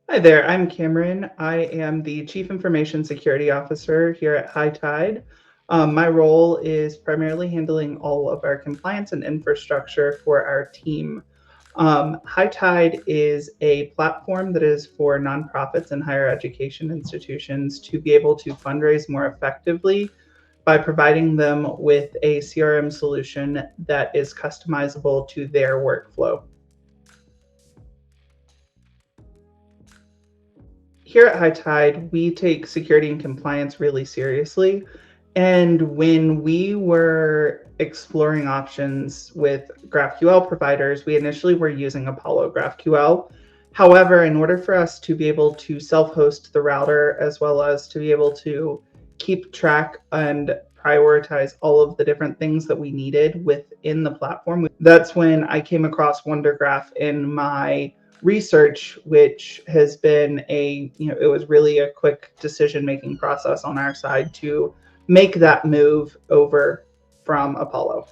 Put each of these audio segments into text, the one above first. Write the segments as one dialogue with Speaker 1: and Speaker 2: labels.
Speaker 1: Hi there, I'm Cameron. I am the Chief Information Security Officer here at HighTide. My role is primarily handling all of our compliance and infrastructure for our team. HighTide is a platform that is for nonprofits and higher education institutions to be able to fundraise more effectively by providing them with a CRM solution that is customizable to their workflow. Here at HighTide, we take security and compliance really seriously. And when we were exploring options with GraphQL providers, we initially were using Apollo GraphQL. However, in order for us to be able to self-host the router, as well as to be able to keep track and prioritize all of the different things that we needed within the platform, that's when I came across WunderGraph in my research, which has been it was really a quick decision-making process on our side to make that move over from Apollo.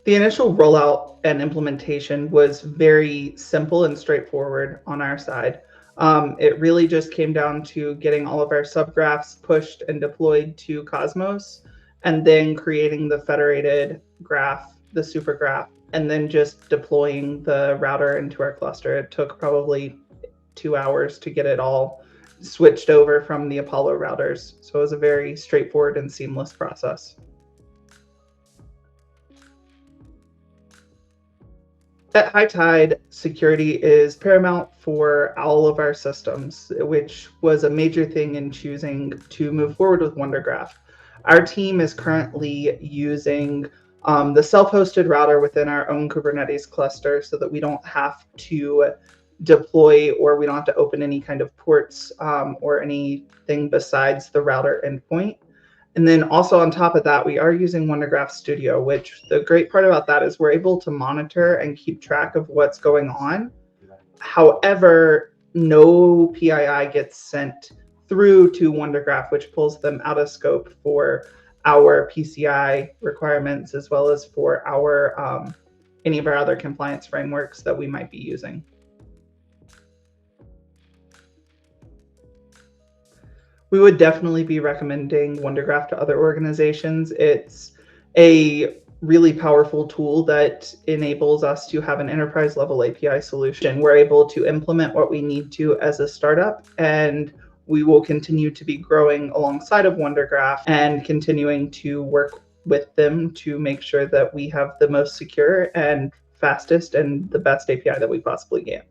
Speaker 1: The initial rollout and implementation was very simple and straightforward on our side. It really just came down to getting all of our subgraphs pushed and deployed to Cosmos, and then creating the federated graph, the super graph, and then just deploying the router into our cluster. It took probably 2 hours to get it all switched over from the Apollo routers. So it was a very straightforward and seamless process. At HighTide, security is paramount for all of our systems, which was a major thing in choosing to move forward with WunderGraph. Our team is currently using the self-hosted router within our own Kubernetes cluster so that we don't have to deploy, or we don't have to open any kind of ports or anything besides the router endpoint. And then also on top of that, we are using WunderGraph Studio, which the great part about that is we're able to monitor and keep track of what's going on. However, no PII gets sent through to WunderGraph, which pulls them out of scope for our PCI requirements, as well as for our any of our other compliance frameworks that we might be using. We would definitely be recommending WunderGraph to other organizations. It's a really powerful tool that enables us to have an enterprise level API solution. We're able to implement what we need to as a startup, and we will continue to be growing alongside of WunderGraph and continuing to work with them to make sure that we have the most secure and fastest and the best API that we possibly can.